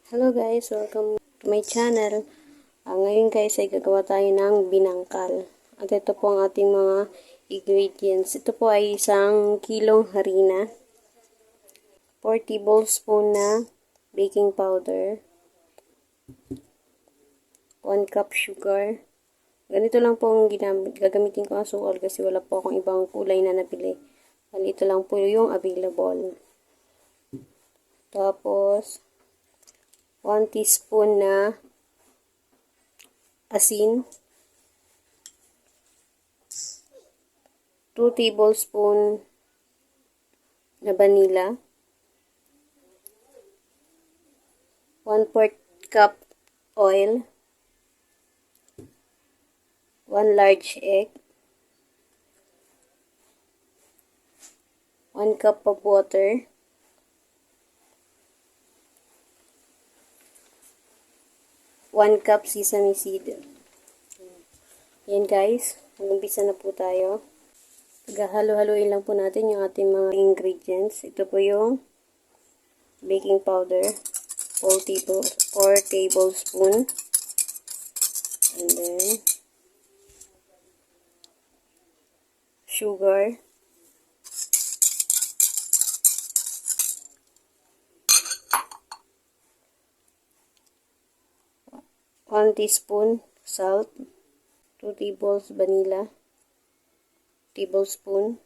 Hello guys, welcome to my channel. Ngayon guys ay gagawa tayo ng binangkal. At ito po ang ating mga ingredients. Ito po ay isang kilong harina, 4 tablespoon na baking powder, 1 cup sugar. Ganito lang po ang gagamitin ko ang asukal kasi wala po akong ibang kulay na nabili. Ito lang po yung available. Tapos 1 teaspoon na asin, 2 tablespoon na vanilla, 1/4 cup oil, 1 large egg, 1 cup of water, 1 cup sesame seed. Yan guys, mag-umpisa na po tayo. Halo-haloin lang po natin yung ating mga ingredients. Ito po yung baking powder, 4 tablespoon. And then, sugar, 1 teaspoon salt, 2 tablespoon,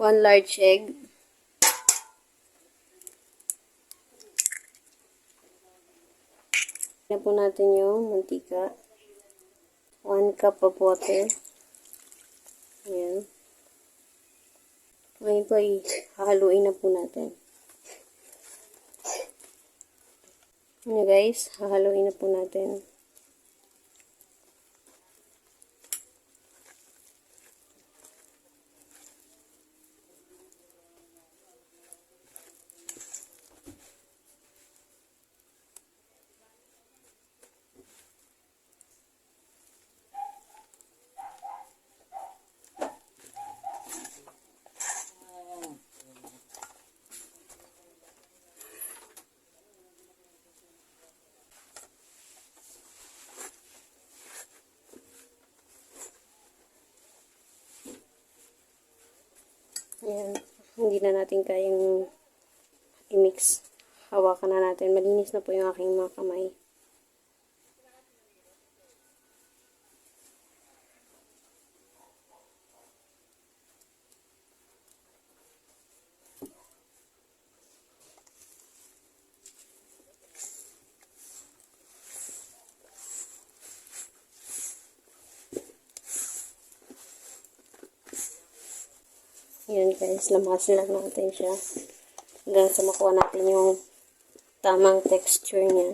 1 large egg, na po natin yung mantika, 1 cup of water. Ayan. Ngayon po ay hahaluin na po natin. Ayan guys, hahaluin na po natin. Ayan, hindi na natin kayang i-mix. Hawakan na natin. Malinis na po yung aking mga kamay. Ayan guys, lamasin lang natin siya hanggang sa makuha natin yung tamang texture niya.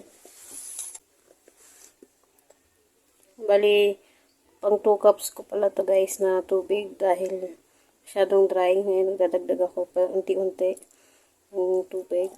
Bali, pang 2 cups ko pala to guys na tubig dahil masyadong dry. Ngayon nagdadagdag ako pa unti-unti ng tubig.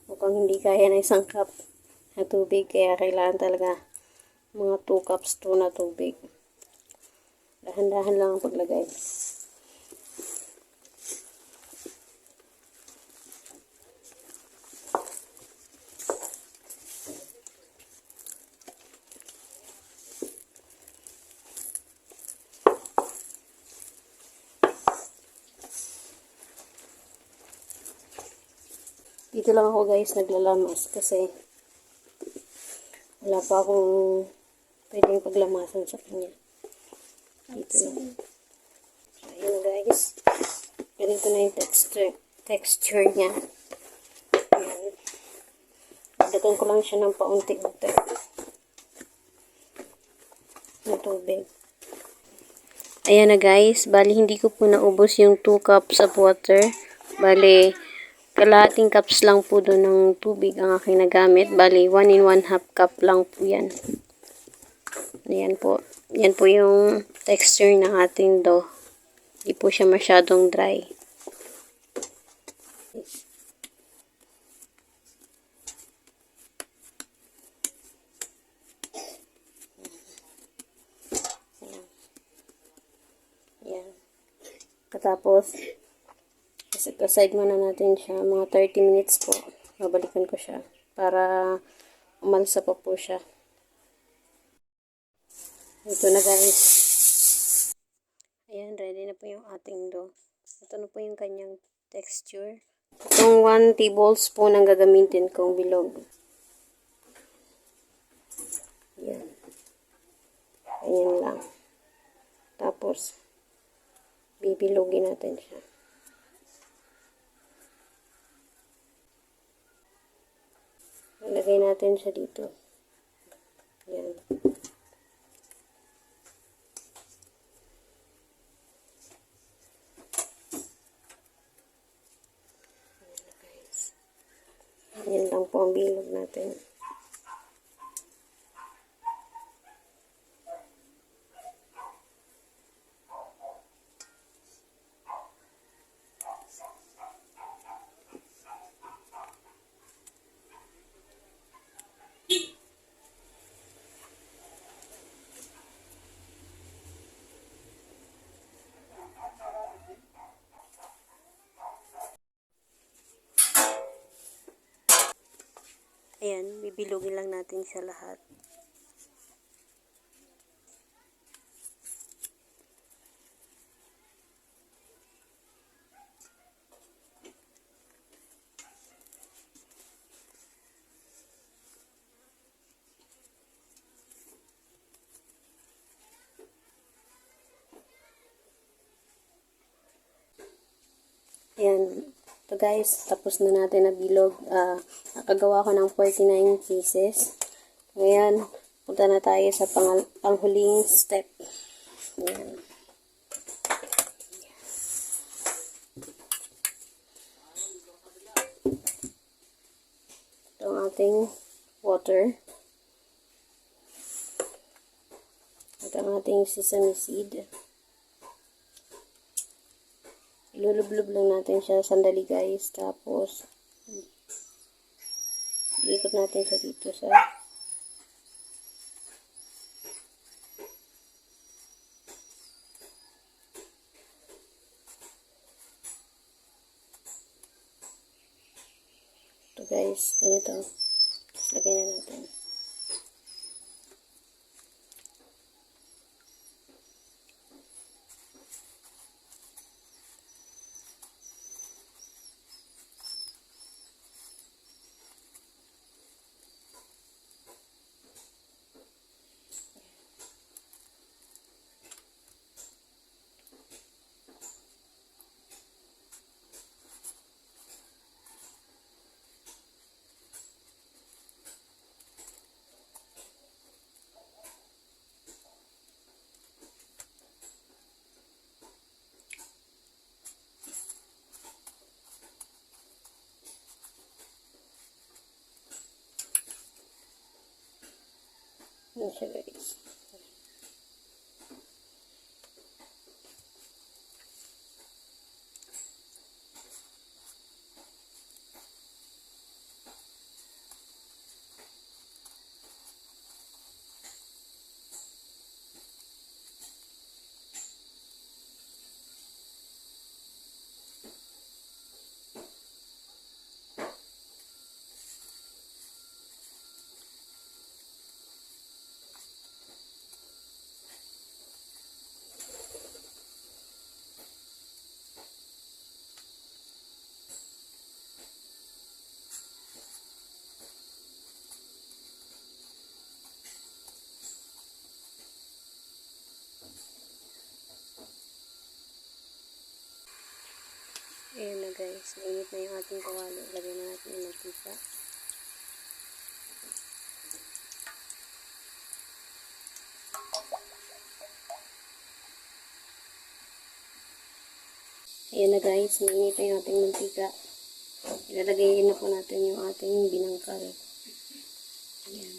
Mukhang hindi kaya na 1 cup na tubig, kaya kailangan talaga mga 2 cups to na tubig. Dahan-dahan lang ang paglagay. Dito lang ako guys naglalamas kasi wala pa akong pwedeng paglamasan sa kanya. Dito lang. So, ayun guys. Ganito na yung texture niya. Ayan. Dagdagan ko lang siya ng paunti-unti na tubig. Ayan na guys. Bali hindi ko po naubos yung 2 cups of water. Bali kalahating cups lang po doon ng tubig ang aking nagamit. Bali, 1 and 1/2 cup lang po yan. Ayan po. Yan po yung texture ng ating dough. Hindi po siya masyadong dry. Yan. Katapos, set aside muna natin siya. Mga 30 minutes po. Babalikan ko siya para umalsa pa po siya. Ito na guys. Ayan, ready na po yung ating dough. Ito na po yung kanyang texture. Itong 1 tablespoon ang gagamitin kong bilog. Ayan. Ayan lang. Tapos, bibilogin natin siya. Ilagay natin siya dito. Ayan. Yan lang po ang bilog natin. Ayan, bibilugin lang natin siya lahat. Ayan. Ito guys, tapos na natin na bilog. Nakagawa ko ng 49 pieces. Ngayon, punta na tayo sa panghuling step. Ayan. Ito ang ating water. Ito ang ating sesame seed. Ilulublob lang natin siya sandali guys. Tapos, ikot natin siya dito sa ito guys. Ganito. Lagay na natin. Yan siya guys. Ayan na guys. Mainit na yung ating kawali. Lagay na natin yung mantika. Ayan na guys. Mainit na yung ating mantika. Ilalagay na po natin yung ating binangkal. Ayan.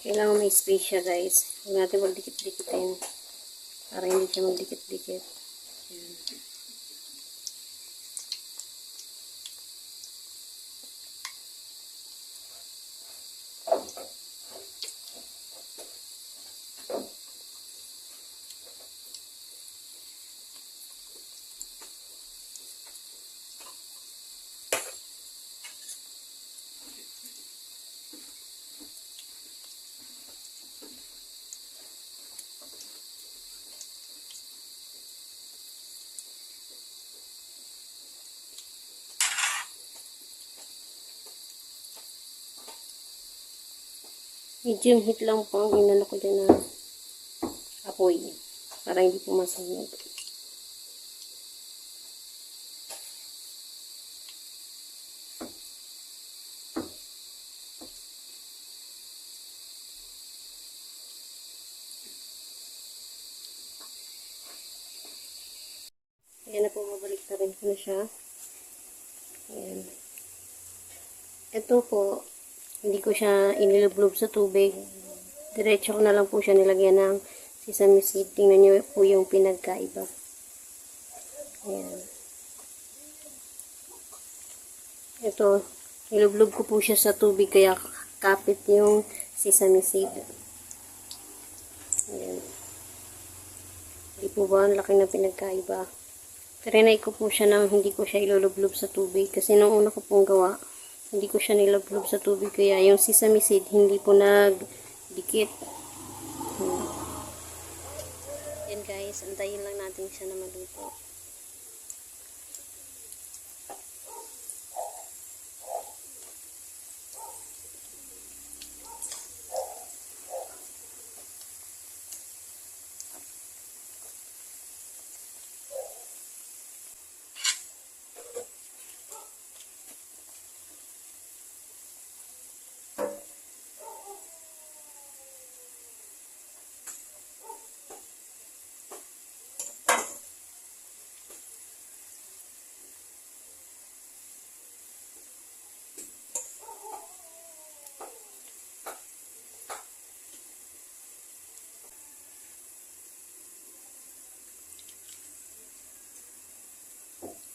Kailangan may space siya guys. Huwag natin magdikit-dikitin para hindi siya magdikit-dikit. Ayan. Medium heat lang po ang inano ko dyan na apoy para hindi po masunog. Ayan na po, mabalik na rin ko na siya. Ayan. Ito po, hindi ko siya inilublob sa tubig. Diretso ko na lang po siya nilagyan ng sesame seed. Tingnan nyo po yung pinagkaiba. Ayan. Ito, nilublob ko po siya sa tubig kaya kapit yung sesame seed. Ayan. Hindi po ba ang laki na pinagkaiba? Trinay ko po siya nang hindi ko siya ilulublob sa tubig. Kasi nung una ko pong gawa, hindi ko siya nilublob sa tubig. Kaya yung sesame seed, hindi po nagdikit. Yan guys, antayin lang natin siya na maluto.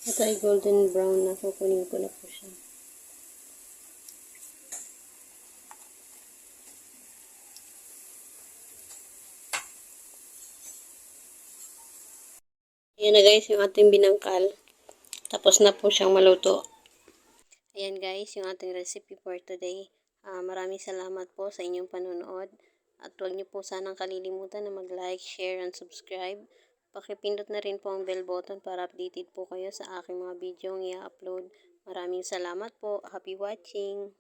Ito ay golden brown na. Kukunin ko na po siya. Ayan na guys, yung ating binangkal. Tapos na po siyang maluto. Ayan guys, yung ating recipe for today. Maraming salamat po sa inyong panonood. At huwag niyo po sanang kalilimutan na mag-like, share, and subscribe. Pakipindot na rin po ang bell button para updated po kayo sa aking mga video i-upload. Maraming salamat po. Happy watching!